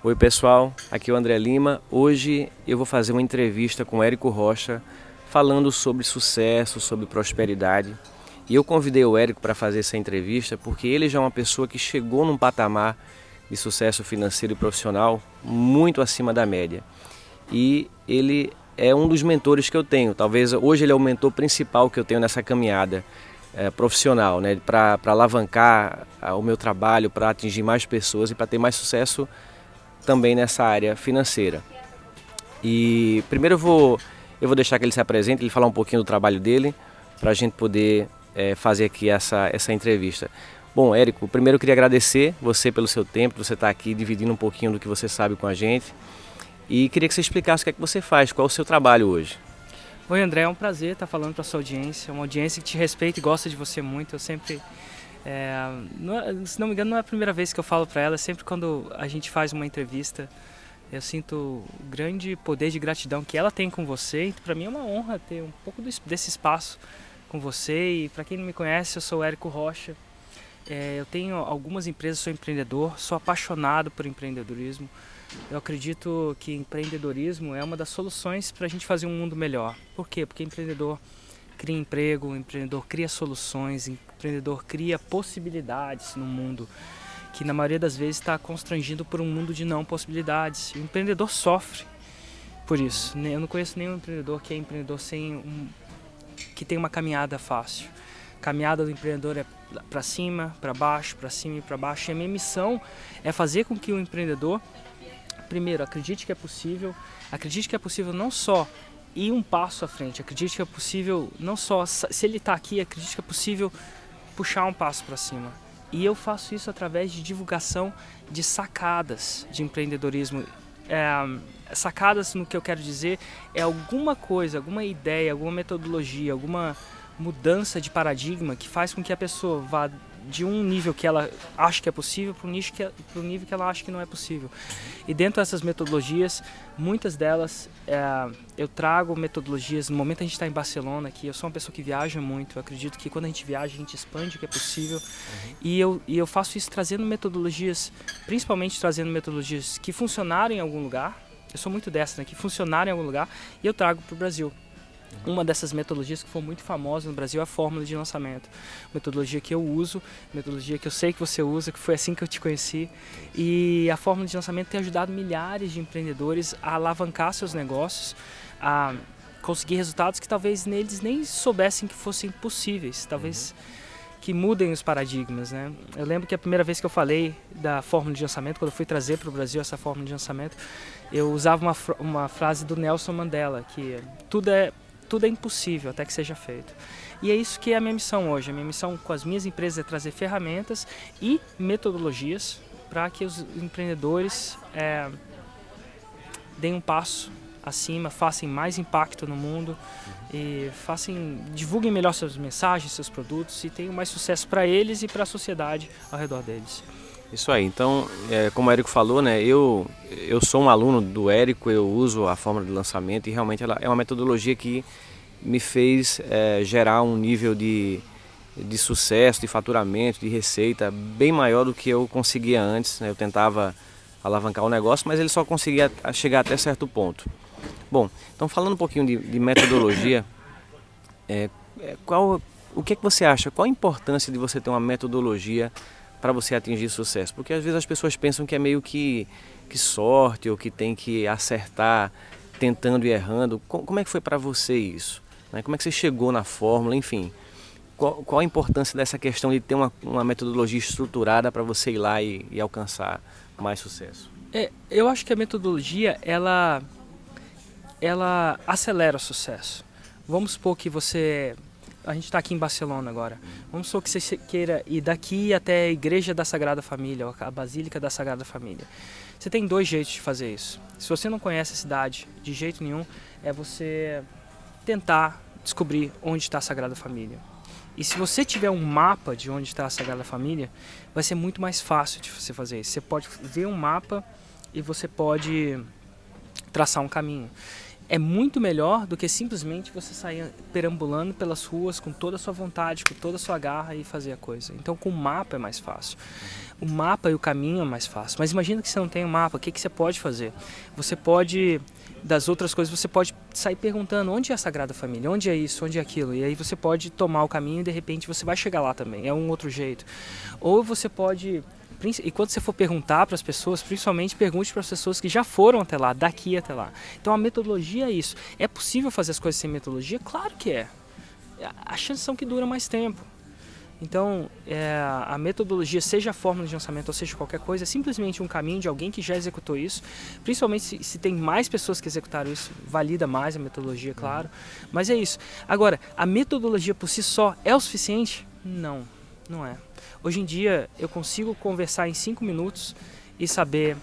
Oi pessoal, aqui é o André Lima. Hoje eu vou fazer uma entrevista com o Érico Rocha falando sobre sucesso, sobre prosperidade. E eu convidei o Érico para fazer essa entrevista porque ele já é uma pessoa que chegou num patamar de sucesso financeiro e profissional muito acima da média. E ele é um dos mentores que eu tenho. Talvez hoje ele é o mentor principal que eu tenho nessa caminhada profissional, né? Para alavancar o meu trabalho, para atingir mais pessoas e para ter mais sucesso também nessa área financeira. E primeiro eu vou deixar que ele se apresente, ele falar um pouquinho do trabalho dele, para a gente poder fazer aqui essa entrevista. Bom, Érico, primeiro eu queria agradecer você pelo seu tempo, você está aqui dividindo um pouquinho do que você sabe com a gente. E queria que você explicasse o que é que você faz, qual é o seu trabalho hoje. Oi André, é um prazer estar falando para a sua audiência, uma audiência que te respeita e gosta de você muito. Eu sempre, se não me engano, não é a primeira vez que eu falo para ela, sempre quando a gente faz uma entrevista, eu sinto o grande poder de gratidão que ela tem com você. Então, para mim é uma honra ter um pouco desse espaço com você. E para quem não me conhece, eu sou o Érico Rocha. Eu tenho algumas empresas, sou empreendedor, sou apaixonado por empreendedorismo. Eu acredito que empreendedorismo é uma das soluções para a gente fazer um mundo melhor. Por quê? Porque empreendedor cria emprego, empreendedor cria soluções, empreendedor cria possibilidades no mundo que na maioria das vezes está constrangido por um mundo de não possibilidades. E o empreendedor sofre por isso. Eu não conheço nenhum empreendedor que é empreendedor que tem uma caminhada fácil. A caminhada do empreendedor é para cima, para baixo, para cima e para baixo. E a minha missão é fazer com que o empreendedor, primeiro, acredite que é possível não só ir um passo à frente, acredite que é possível não só, se ele está aqui, acredite que é possível puxar um passo para cima. E eu faço isso através de divulgação de sacadas de empreendedorismo. Sacadas, no que eu quero dizer, é alguma coisa, alguma ideia, alguma metodologia, alguma mudança de paradigma que faz com que a pessoa vá de um nível que ela acha que é possível para um nível que ela acha que não é possível. E dentro dessas metodologias, muitas delas, eu trago metodologias. No momento a gente está em Barcelona, que eu sou uma pessoa que viaja muito. Eu acredito que quando a gente viaja, a gente expande o que é possível. E eu faço isso trazendo metodologias, principalmente trazendo metodologias que funcionaram em algum lugar. Eu sou muito dessa, né? Que funcionaram em algum lugar, e eu trago para o Brasil. Uma dessas metodologias que foi muito famosa no Brasil é a fórmula de lançamento. Metodologia que eu uso, metodologia que eu sei que você usa, que foi assim que eu te conheci. E a fórmula de lançamento tem ajudado milhares de empreendedores a alavancar seus negócios, a conseguir resultados que talvez neles nem soubessem que fossem possíveis, talvez que mudem os paradigmas, né? Eu lembro que a primeira vez que eu falei da fórmula de lançamento, quando eu fui trazer para o Brasil essa fórmula de lançamento, eu usava uma frase do Nelson Mandela, que tudo é impossível até que seja feito. E é isso que é a minha missão hoje. A minha missão com as minhas empresas é trazer ferramentas e metodologias para que os empreendedores deem um passo acima, façam mais impacto no mundo e divulguem melhor suas mensagens, seus produtos e tenham mais sucesso para eles e para a sociedade ao redor deles. Isso aí, então, como o Érico falou, né, eu sou um aluno do Érico, eu uso a fórmula de lançamento e realmente ela é uma metodologia que me fez gerar um nível de sucesso, de faturamento, de receita bem maior do que eu conseguia antes, né? Eu tentava alavancar o negócio, mas ele só conseguia chegar até certo ponto. Bom, então falando um pouquinho de metodologia, o que é que você acha? Qual a importância de você ter uma metodologia para você atingir sucesso? Porque às vezes as pessoas pensam que é meio que sorte ou que tem que acertar tentando e errando. Como é que foi para você isso? Como é que você chegou na fórmula? Enfim, qual a importância dessa questão de ter uma metodologia estruturada para você ir lá e alcançar mais sucesso? Eu acho que a metodologia, ela acelera o sucesso. Vamos supor que a gente está aqui em Barcelona agora. Vamos supor que você queira ir daqui até a Igreja da Sagrada Família, a Basílica da Sagrada Família. Você tem dois jeitos de fazer isso. Se você não conhece a cidade de jeito nenhum, é você tentar descobrir onde está a Sagrada Família. E se você tiver um mapa de onde está a Sagrada Família, vai ser muito mais fácil de você fazer isso. Você pode ver um mapa e você pode traçar um caminho. é muito melhor do que simplesmente você sair perambulando pelas ruas com toda a sua vontade, com toda a sua garra e fazer a coisa. Então com o mapa é mais fácil. O mapa e o caminho é mais fácil. Mas imagina que você não tem um mapa, o que você pode fazer? Você pode, das outras coisas, você pode sair perguntando onde é a Sagrada Família, onde é isso, onde é aquilo. E aí você pode tomar o caminho e de repente você vai chegar lá também, é um outro jeito. Ou você pode... E quando você for perguntar para as pessoas, principalmente pergunte para as pessoas que já foram até lá, daqui até lá. Então a metodologia é isso. É possível fazer as coisas sem metodologia? Claro que é. A chance são que dura mais tempo. Então a metodologia, seja a fórmula de lançamento ou seja qualquer coisa, é simplesmente um caminho de alguém que já executou isso. Principalmente se tem mais pessoas que executaram isso, valida mais a metodologia, claro. Mas é isso. Agora, a metodologia por si só é o suficiente? Não, não é. Hoje em dia eu consigo conversar em 5 minutos e saber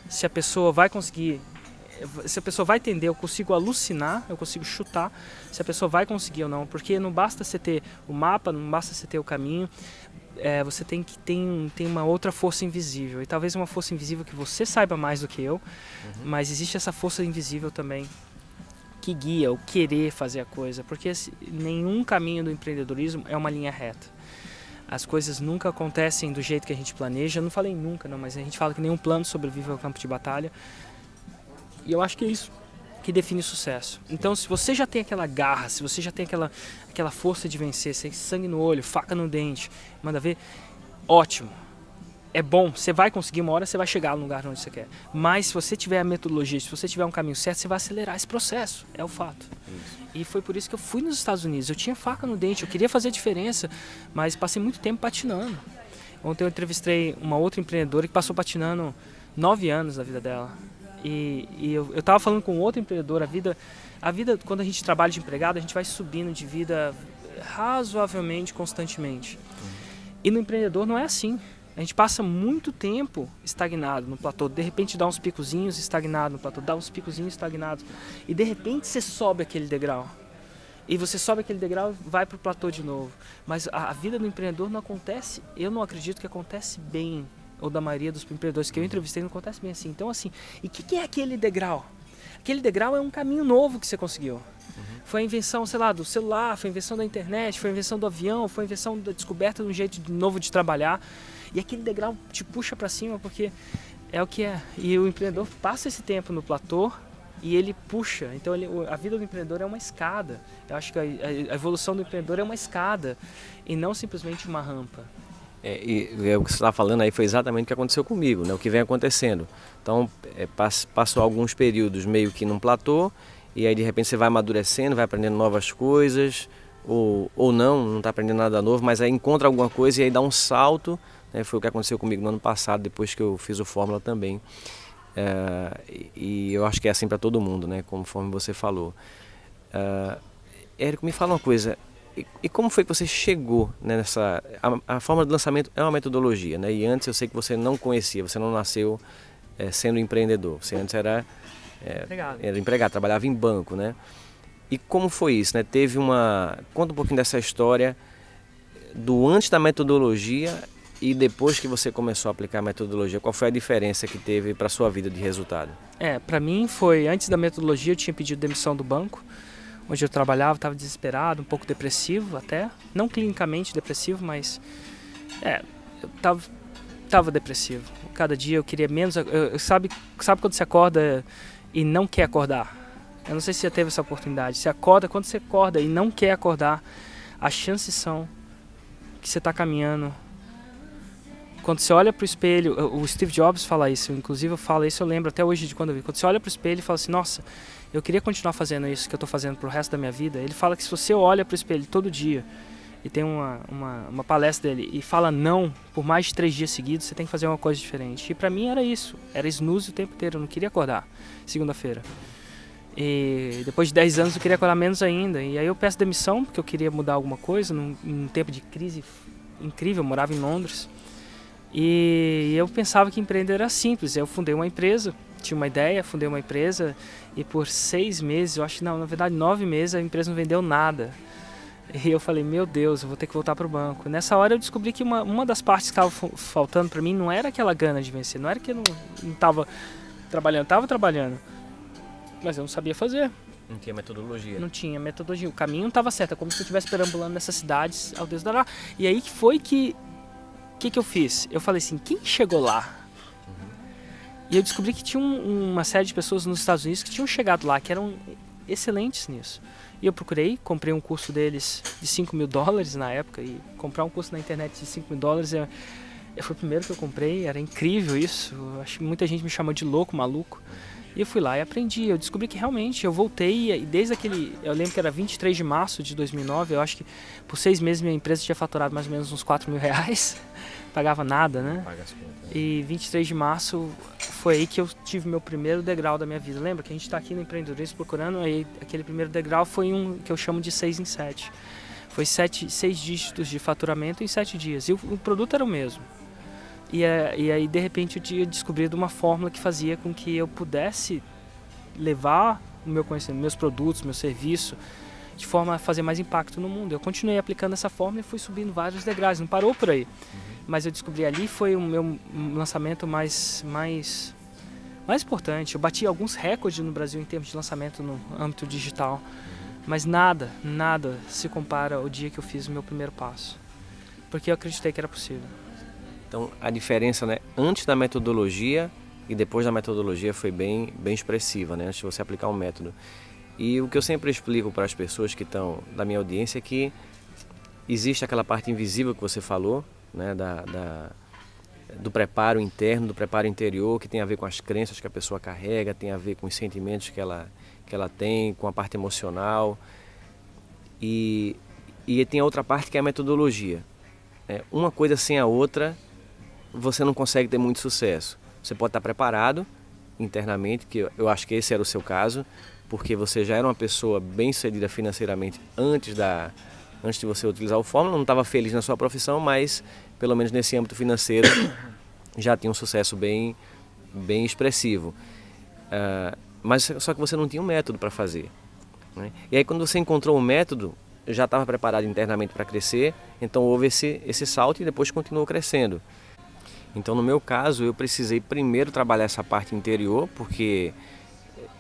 se a pessoa vai conseguir, se a pessoa vai entender, eu consigo alucinar, eu consigo chutar se a pessoa vai conseguir ou não, porque não basta você ter o mapa, não basta você ter o caminho, você tem que ter uma outra força invisível, e talvez uma força invisível que você saiba mais do que eu, mas existe essa força invisível também que guia o querer fazer a coisa, porque nenhum caminho do empreendedorismo é uma linha reta. As coisas nunca acontecem do jeito que a gente planeja. Eu não falei nunca, não, mas a gente fala que nenhum plano sobrevive ao campo de batalha. E eu acho que é isso que define sucesso. Então, se você já tem aquela garra, se você já tem aquela força de vencer, sangue no olho, faca no dente, manda ver, ótimo. É bom, você vai conseguir, uma hora você vai chegar no lugar onde você quer. Mas se você tiver a metodologia, se você tiver um caminho certo, você vai acelerar esse processo. É o fato. Isso. E foi por isso que eu fui nos Estados Unidos. Eu tinha faca no dente, eu queria fazer diferença, mas passei muito tempo patinando. Ontem eu entrevistei uma outra empreendedora que passou patinando 9 anos da vida dela. E eu estava falando com outro empreendedor, a vida, quando a gente trabalha de empregado, a gente vai subindo de vida razoavelmente, constantemente. E no empreendedor não é assim. A gente passa muito tempo estagnado no platô, de repente dá uns picozinhos estagnado no platô, dá uns picozinhos estagnados, e de repente você sobe aquele degrau. E você sobe aquele degrau e vai para o platô de novo. Mas a vida do empreendedor não acontece, eu não acredito que acontece bem, ou da maioria dos empreendedores que eu entrevistei não acontece bem assim. Então assim, e o que é aquele degrau? Aquele degrau é um caminho novo que você conseguiu. Foi a invenção, sei lá, do celular, foi a invenção da internet, foi a invenção do avião, foi a invenção da descoberta de um jeito novo de trabalhar. E aquele degrau te puxa para cima porque é o que é. E o empreendedor passa esse tempo no platô e ele puxa. Então a vida do empreendedor é uma escada. Eu acho que a evolução do empreendedor é uma escada e não simplesmente uma rampa. E o que você está falando aí foi exatamente o que aconteceu comigo, né? O que vem acontecendo. Então passou alguns períodos meio que num platô e aí de repente você vai amadurecendo, vai aprendendo novas coisas ou não está aprendendo nada novo, mas aí encontra alguma coisa e aí dá um salto. Foi o que aconteceu comigo no ano passado, depois que eu fiz o Fórmula também. E eu acho que é assim para todo mundo, né? Conforme você falou. Érico, me fala uma coisa. E como foi que você chegou, né, nessa... A Fórmula de lançamento é uma metodologia, né? E antes eu sei que você não conhecia, você não nasceu sendo empreendedor. Você antes era empregado, trabalhava em banco, né? E como foi isso, né? Conta um pouquinho dessa história do antes da metodologia e depois que você começou a aplicar a metodologia. Qual foi a diferença que teve para a sua vida de resultado? Para mim foi, antes da metodologia eu tinha pedido demissão do banco, onde eu trabalhava, estava desesperado, um pouco depressivo até, não clinicamente depressivo, mas eu estava depressivo. Cada dia eu queria menos, sabe quando você acorda e não quer acordar? Eu não sei se você teve essa oportunidade. Quando você acorda e não quer acordar, as chances são que você está caminhando. Quando você olha para o espelho, o Steve Jobs fala isso, inclusive eu falo isso, eu lembro até hoje de quando eu vi. Quando você olha para o espelho e fala assim, nossa, eu queria continuar fazendo isso que eu estou fazendo pro resto da minha vida. Ele fala que se você olha para o espelho todo dia, e tem uma palestra dele, e fala não por mais de 3 dias seguidos, você tem que fazer uma coisa diferente. E para mim era isso, era snooze o tempo inteiro, eu não queria acordar segunda-feira. E depois de 10 anos eu queria acordar menos ainda. E aí eu peço demissão, porque eu queria mudar alguma coisa, num tempo de crise incrível, eu morava em Londres. E eu pensava que empreender era simples. Eu fundei uma empresa, tinha uma ideia, fundei uma empresa e por 6 meses, eu acho que não, na verdade 9 meses, a empresa não vendeu nada. E eu falei, meu Deus, eu vou ter que voltar para o banco. Nessa hora eu descobri que uma das partes que estava faltando para mim não era aquela gana de vencer, não era que eu não estava trabalhando, estava trabalhando. mas eu não sabia fazer. Não tinha metodologia. Não tinha metodologia. O caminho não estava certo. É como se eu estivesse perambulando nessas cidades ao Deus dará. E aí que foi que eu fiz? Eu falei assim, quem chegou lá? E eu descobri que tinha uma série de pessoas nos Estados Unidos que tinham chegado lá, que eram excelentes nisso. E eu procurei, comprei um curso deles de $5.000 na época, e comprar um curso na internet de $5.000 foi o primeiro que eu comprei, era incrível isso. Eu acho que muita gente me chamou de louco, maluco. E eu fui lá e aprendi. Eu descobri que realmente eu voltei, e desde aquele, eu lembro que era 23 de março de 2009, eu acho que por 6 meses minha empresa tinha faturado mais ou menos uns R$4.000. Pagava nada, né? Paga as contas. E 23 de março foi aí que eu tive meu primeiro degrau da minha vida. Lembra que a gente está aqui no empreendedorismo procurando, aí aquele primeiro degrau foi um que eu chamo de 6 em 7. Foi 6 dígitos de faturamento em 7 dias. E o produto era o mesmo. E aí, de repente, eu tinha descobrido uma fórmula que fazia com que eu pudesse levar o meu conhecimento, meus produtos, meu serviço, de forma a fazer mais impacto no mundo. Eu continuei aplicando essa fórmula e fui subindo vários degraus, não parou por aí. Mas eu descobri ali, foi o meu lançamento mais importante. Eu bati alguns recordes no Brasil em termos de lançamento no âmbito digital, mas nada se compara ao dia que eu fiz o meu primeiro passo, porque eu acreditei que era possível. Então a diferença, né, antes da metodologia e depois da metodologia foi bem expressiva, né, antes de você aplicar um método. E o que eu sempre explico para as pessoas que estão da minha audiência é que existe aquela parte invisível que você falou, né, do preparo interno, do preparo interior, que tem a ver com as crenças que a pessoa carrega, tem a ver com os sentimentos que ela tem, com a parte emocional. E tem a outra parte que é a metodologia. Uma coisa sem a outra, você não consegue ter muito sucesso. Você pode estar preparado internamente, que eu acho que esse era o seu caso, porque você já era uma pessoa bem-sucedida financeiramente antes de você utilizar o Fórmula, não estava feliz na sua profissão, mas pelo menos nesse âmbito financeiro já tinha um sucesso bem expressivo. Mas só que você não tinha um método para fazer, né? E aí quando você encontrou um método, já estava preparado internamente para crescer, então houve esse salto e depois continuou crescendo. Então no meu caso eu precisei primeiro trabalhar essa parte interior, porque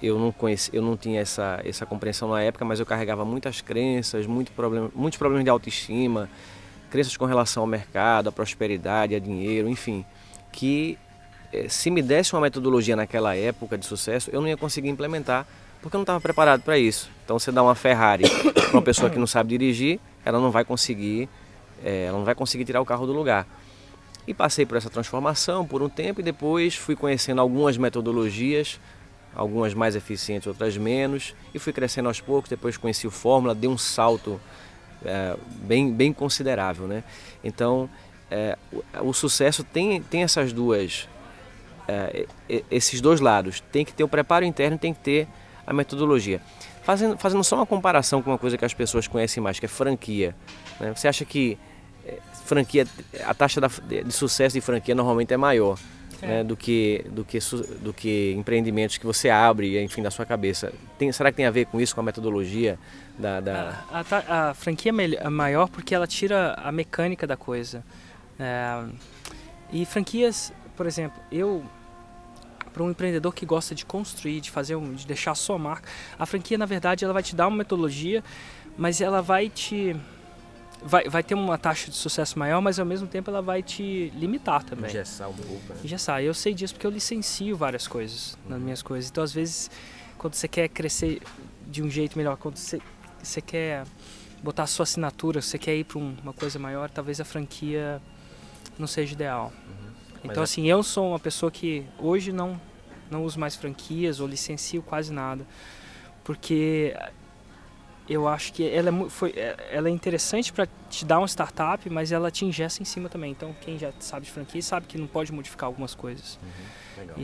eu não tinha essa compreensão na época, mas eu carregava muitas crenças, muitos problemas de autoestima, crenças com relação ao mercado, à prosperidade, a dinheiro, enfim, que se me desse uma metodologia naquela época de sucesso, eu não ia conseguir implementar, porque eu não estava preparado para isso. Então você dá uma Ferrari para uma pessoa que não sabe dirigir, ela não vai conseguir tirar o carro do lugar. E passei por essa transformação por um tempo e depois fui conhecendo algumas metodologias, algumas mais eficientes, outras menos, e fui crescendo aos poucos. Depois conheci o Fórmula, dei um salto bem considerável, né? Então o sucesso tem esses dois lados. Tem que ter o preparo interno, tem que ter a metodologia. Fazendo só uma comparação com uma coisa que as pessoas conhecem mais, que é franquia, né? Você acha que franquia, a taxa de sucesso de franquia normalmente é maior, né, do que empreendimentos que você abre, enfim, da sua cabeça. Será que tem a ver com isso, com a metodologia A franquia é maior porque ela tira a mecânica da coisa. E franquias, por exemplo, para um empreendedor que gosta de construir, de deixar a sua marca, a franquia, na verdade, ela vai te dar uma metodologia, mas ela vai ter uma taxa de sucesso maior, mas ao mesmo tempo ela vai te limitar também. Engessar um pouco, né? Engessar. Eu sei disso porque eu licencio várias coisas nas minhas coisas. Então, às vezes, quando você quer crescer de um jeito melhor, quando você quer botar a sua assinatura, você quer ir para uma coisa maior, talvez a franquia não seja ideal. Então, assim, eu sou uma pessoa que hoje não uso mais franquias ou licencio quase nada, porque eu acho que ela é interessante para te dar um startup, mas ela te ingessa em cima também. Então, quem já sabe de franquia sabe que não pode modificar algumas coisas. Legal.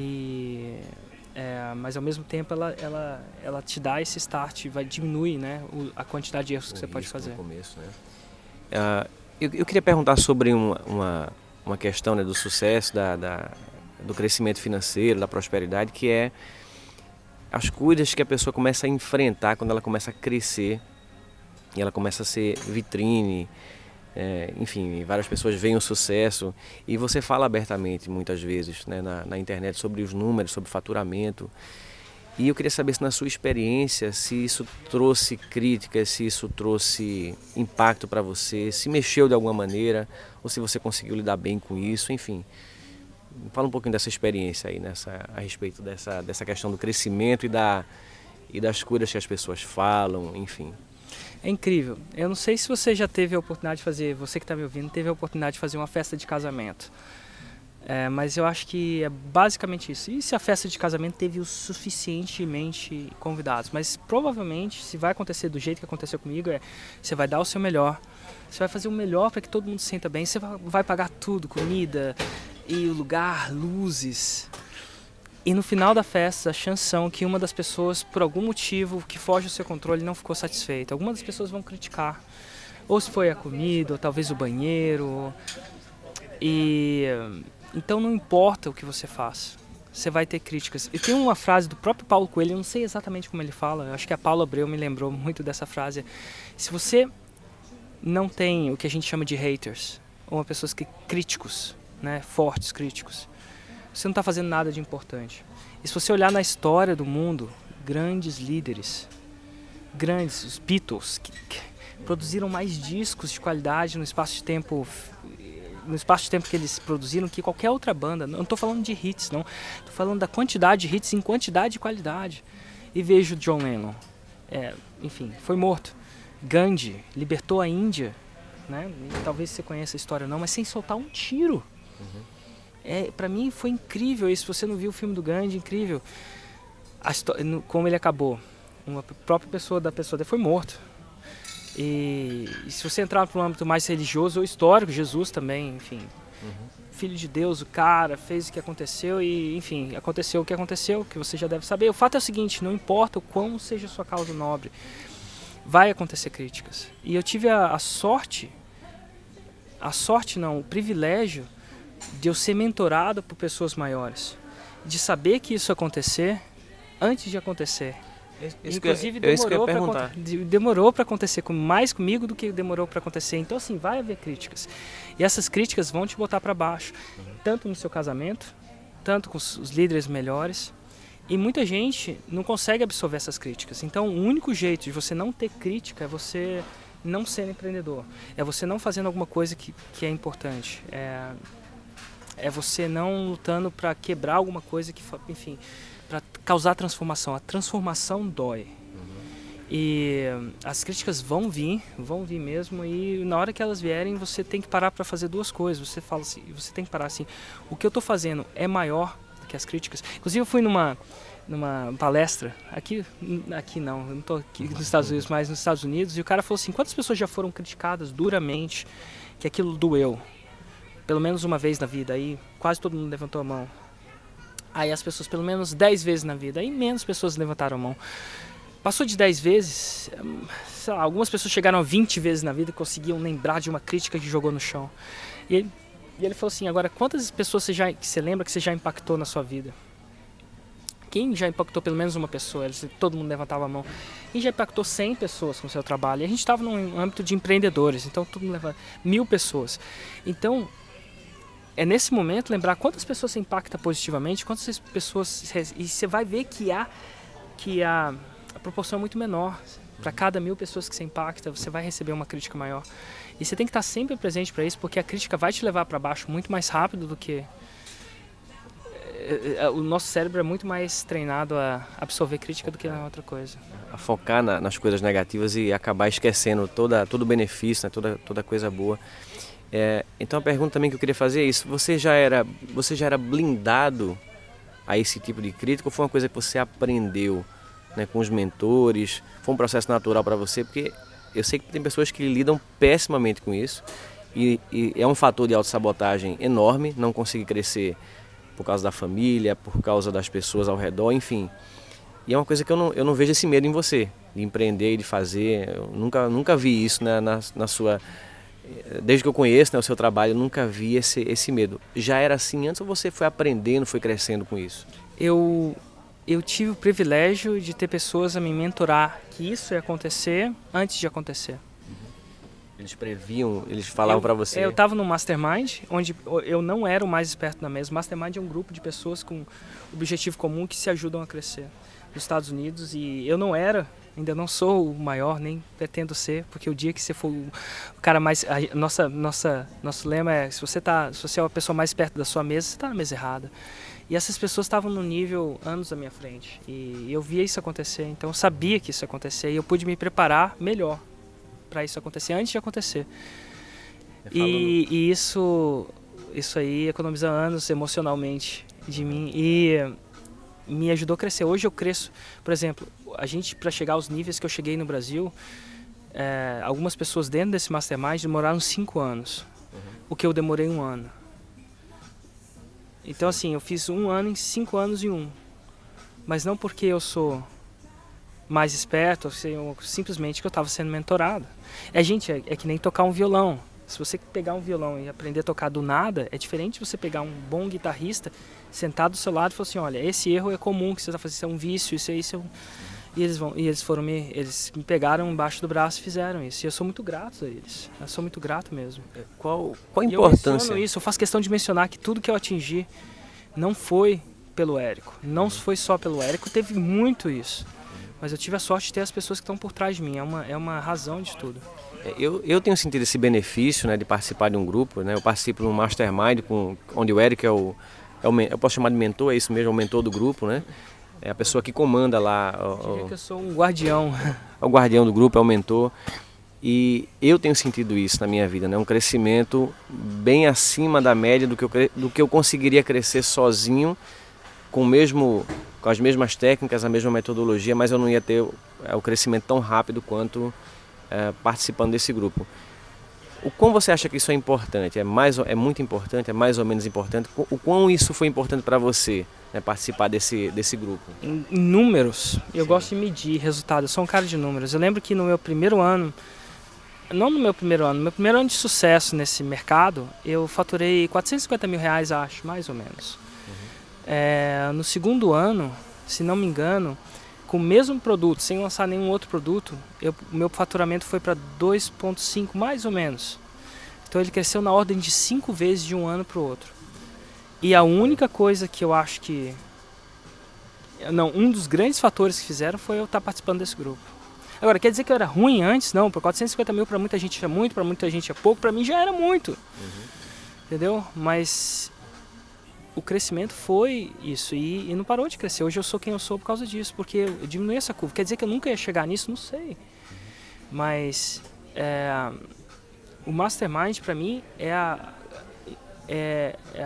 Mas ao mesmo tempo ela te dá esse start, vai diminuir, né, a quantidade de erros que você pode fazer. No começo, né? Eu queria perguntar sobre uma questão, né, do sucesso, do crescimento financeiro, da prosperidade, que é as coisas que a pessoa começa a enfrentar quando ela começa a crescer e ela começa a ser vitrine, enfim, várias pessoas veem o sucesso e você fala abertamente muitas vezes, né, na internet sobre os números, sobre faturamento, E eu queria saber se na sua experiência, se isso trouxe críticas, se isso trouxe impacto para você, se mexeu de alguma maneira, ou se você conseguiu lidar bem com isso, enfim. Fala um pouquinho dessa experiência aí, a respeito dessa questão do crescimento e das curas que as pessoas falam, enfim. É incrível. Eu não sei se você já teve a oportunidade de fazer, você que está me ouvindo, teve a oportunidade de fazer uma festa de casamento. Mas eu acho que é basicamente isso. E se a festa de casamento teve o suficientemente convidados? Mas provavelmente, se vai acontecer do jeito que aconteceu comigo, você vai dar o seu melhor. Você vai fazer o melhor para que todo mundo se sinta bem. Você vai pagar tudo, comida e o lugar, luzes. E no final da festa, a chance são que uma das pessoas, por algum motivo que foge do seu controle, não ficou satisfeita. Algumas das pessoas vão criticar. Ou se foi a comida, ou talvez o banheiro. Então não importa o que você faz, você vai ter críticas. E tem uma frase do próprio Paulo Coelho, eu não sei exatamente como ele fala, eu acho que a Paula Abreu me lembrou muito dessa frase. Se você não tem o que a gente chama de haters, ou pessoas críticos, né, fortes críticos, você não está fazendo nada de importante. E se você olhar na história do mundo, grandes líderes, os Beatles, que produziram mais discos de qualidade no espaço de tempo que eles produziram que qualquer outra banda. Não estou falando de hits, não. Estou falando da quantidade de hits em quantidade e qualidade. E vejo John Lennon. Enfim, foi morto. Gandhi libertou a Índia. Né? Talvez você conheça a história ou não, mas sem soltar um tiro. Para mim foi incrível isso. Se você não viu o filme do Gandhi, incrível. Como ele acabou. Uma própria pessoa dele foi morto. E se você entrar para um âmbito mais religioso ou histórico, Jesus também, enfim, Filho de Deus, o cara fez o que aconteceu e, enfim, aconteceu o que você já deve saber. O fato é o seguinte, não importa o quão seja a sua causa nobre, vai acontecer críticas. E eu tive o privilégio de eu ser mentorado por pessoas maiores, de saber que isso ia acontecer antes de acontecer. Inclusive demorou para acontecer mais comigo do que demorou para acontecer. Então assim, vai haver críticas. E essas críticas vão te botar para baixo, tanto no seu casamento, tanto com os líderes melhores. E muita gente não consegue absorver essas críticas. Então o único jeito de você não ter crítica é você não ser empreendedor. É você não fazendo alguma coisa que é importante. É você não lutando para quebrar alguma coisa que, enfim, para causar transformação. A transformação dói. E as críticas vão vir mesmo, e na hora que elas vierem você tem que parar para fazer duas coisas. Você fala assim, você tem que parar assim, o que eu estou fazendo é maior do que as críticas. Inclusive eu fui numa palestra, aqui não, eu não estou aqui nos Estados Unidos, mas nos Estados Unidos, e o cara falou assim, quantas pessoas já foram criticadas duramente, que aquilo doeu? Pelo menos uma vez na vida, aí quase todo mundo levantou a mão. Aí as pessoas pelo menos 10 vezes na vida, aí menos pessoas levantaram a mão. Passou de 10 vezes, sei lá, algumas pessoas chegaram a 20 vezes na vida e conseguiam lembrar de uma crítica que jogou no chão. E ele falou assim, agora quantas pessoas você lembra que você já impactou na sua vida? Quem já impactou pelo menos uma pessoa? Todo mundo levantava a mão. Quem já impactou 100 pessoas com o seu trabalho? E a gente estava num âmbito de empreendedores, então todo mundo levanta 1000 pessoas. Então, é nesse momento lembrar quantas pessoas você impacta positivamente, quantas pessoas... E você vai ver que a proporção é muito menor. Para cada 1000 pessoas que você impacta, você vai receber uma crítica maior. E você tem que estar sempre presente para isso, porque a crítica vai te levar para baixo muito mais rápido do que... O nosso cérebro é muito mais treinado a absorver crítica do que na outra coisa. A focar nas coisas negativas e acabar esquecendo todo o benefício, né? toda coisa boa. Então a pergunta também que eu queria fazer é isso. Você já era blindado a esse tipo de crítica ou foi uma coisa que você aprendeu, né, com os mentores? Foi um processo natural para você? Porque eu sei que tem pessoas que lidam pessimamente com isso e é um fator de autossabotagem enorme não conseguir crescer por causa da família, por causa das pessoas ao redor, enfim. E é uma coisa que eu não vejo esse medo em você, de empreender e de fazer. Eu nunca vi isso, né, na sua... Desde que eu conheço, né, o seu trabalho, eu nunca vi esse medo. Já era assim antes ou você foi aprendendo, foi crescendo com isso? Eu tive o privilégio de ter pessoas a me mentorar que isso ia acontecer antes de acontecer. Eles previam, eles falavam para você? Eu estava no Mastermind, onde eu não era o mais esperto da mesa. O Mastermind é um grupo de pessoas com objetivo comum que se ajudam a crescer. dos Estados Unidos e eu não era, ainda não sou o maior, nem pretendo ser, porque o dia que você for o cara mais... Nosso lema é, se você é a pessoa mais perto da sua mesa, você está na mesa errada. E essas pessoas estavam no nível anos à minha frente. E eu via isso acontecer, então eu sabia que isso ia acontecer e eu pude me preparar melhor para isso acontecer, antes de acontecer. E isso aí economiza anos emocionalmente de mim e me ajudou a crescer. Hoje eu cresço, por exemplo, a gente, para chegar aos níveis que eu cheguei no Brasil, algumas pessoas dentro desse Mastermind demoraram 5 anos, o que eu demorei 1 ano. Então assim, eu fiz 1 ano em 5 anos em 1. Mas não porque eu sou mais esperto, simplesmente que eu estava sendo mentorado. É que nem tocar um violão. Se você pegar um violão e aprender a tocar do nada, é diferente de você pegar um bom guitarrista, sentar do seu lado e falar assim, olha, esse erro é comum que você está fazendo, isso é um vício, isso é... E eles me pegaram embaixo do braço e fizeram isso. E eu sou muito grato a eles. Eu sou muito grato mesmo. Qual a importância? Eu menciono isso, eu faço questão de mencionar que tudo que eu atingi não foi pelo Érico. Não foi só pelo Érico, teve muito isso. Mas eu tive a sorte de ter as pessoas que estão por trás de mim. É uma razão de tudo. Eu tenho sentido esse benefício, né, de participar de um grupo, né? Eu participo de um Mastermind, onde o Érico eu posso chamar de mentor, é isso mesmo, é o mentor do grupo, né? É a pessoa que comanda lá. Eu diria que eu sou um guardião. É o guardião do grupo, é o mentor. E eu tenho sentido isso na minha vida, né? Um crescimento bem acima da média do que eu conseguiria crescer sozinho, com as mesmas técnicas, a mesma metodologia, mas eu não ia ter o crescimento tão rápido quanto participando desse grupo. O quão você acha que isso é importante? É muito importante? É mais ou menos importante? O quão isso foi importante para você, né, participar desse grupo? Em números, eu gosto de medir resultados. Eu sou um cara de números. Eu lembro que no meu primeiro ano, não no meu primeiro ano de sucesso nesse mercado, eu faturei R$450 mil, acho, mais ou menos. No segundo ano, se não me engano, com o mesmo produto, sem lançar nenhum outro produto, o meu faturamento foi para 2,5 mais ou menos. Então ele cresceu na ordem de 5 vezes de um ano para o outro. E a única coisa que eu acho que... um dos grandes fatores que fizeram foi eu estar participando desse grupo. Agora, quer dizer que eu era ruim antes? Não, por 450 mil para muita gente é muito, para muita gente é pouco, para mim já era muito. Entendeu? Mas... o crescimento foi isso e não parou de crescer. Hoje eu sou quem eu sou por causa disso, porque eu diminui essa curva. Quer dizer que eu nunca ia chegar nisso? Não sei. Mas o Mastermind para mim é a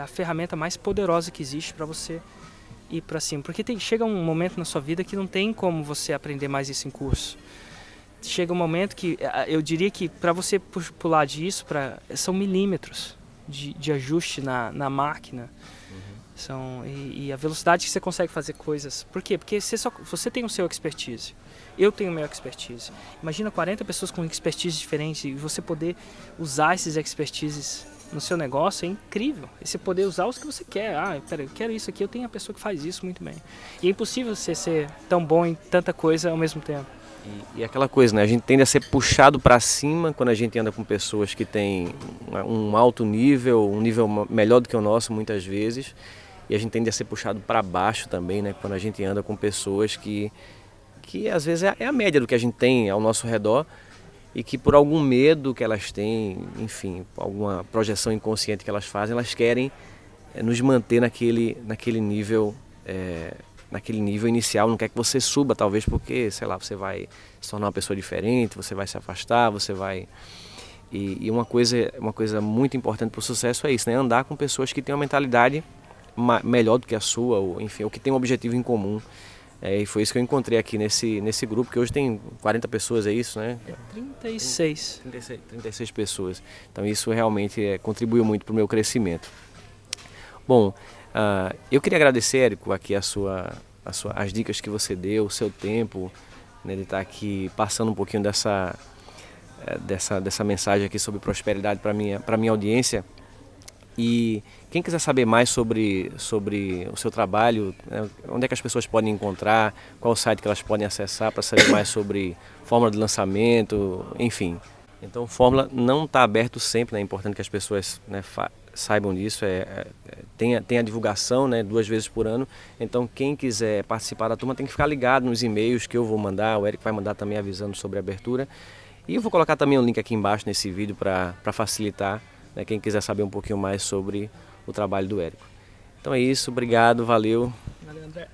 ferramenta mais poderosa que existe para você ir para cima. Porque chega um momento na sua vida que não tem como você aprender mais isso em curso. Chega um momento que eu diria que para você pular disso, são milímetros de ajuste na máquina. E a velocidade que você consegue fazer coisas. Por quê? Porque você tem o seu expertise. Eu tenho o meu expertise. Imagina 40 pessoas com expertise diferentes e você poder usar esses expertises no seu negócio é incrível. E você poder usar os que você quer. Eu quero isso aqui, eu tenho a pessoa que faz isso muito bem. E é impossível você ser tão bom em tanta coisa ao mesmo tempo. E aquela coisa, né? A gente tende a ser puxado para cima quando a gente anda com pessoas que têm um alto nível, um nível melhor do que o nosso muitas vezes. E a gente tende a ser puxado para baixo também, né? Quando a gente anda com pessoas que às vezes é a média do que a gente tem ao nosso redor e que por algum medo que elas têm, enfim, alguma projeção inconsciente que elas fazem, elas querem nos manter naquele nível inicial, não quer que você suba, talvez porque, sei lá, você vai se tornar uma pessoa diferente, você vai se afastar, você vai... E uma coisa muito importante para o sucesso é isso, né? Andar com pessoas que têm uma mentalidade melhor do que a sua, ou enfim, ou que tem um objetivo em comum. E foi isso que eu encontrei aqui nesse grupo, que hoje tem 40 pessoas, é isso, né? 36. 36 pessoas. Então isso realmente contribuiu muito para o meu crescimento. Bom, eu queria agradecer, Érico, aqui as dicas que você deu, o seu tempo, né, de estar aqui passando um pouquinho dessa mensagem aqui sobre prosperidade para minha audiência. E quem quiser saber mais sobre o seu trabalho, né, onde é que as pessoas podem encontrar, qual o site que elas podem acessar para saber mais sobre fórmula de lançamento, enfim. Então, fórmula não está aberto sempre, né? É importante que as pessoas, né, saibam disso, tem a divulgação, né, 2 vezes por ano. Então quem quiser participar da turma tem que ficar ligado nos e-mails que eu vou mandar, o Érico vai mandar também avisando sobre a abertura. E eu vou colocar também um link aqui embaixo nesse vídeo para facilitar, né, quem quiser saber um pouquinho mais sobre o trabalho do Érico. Então é isso, obrigado, valeu. Valeu, André.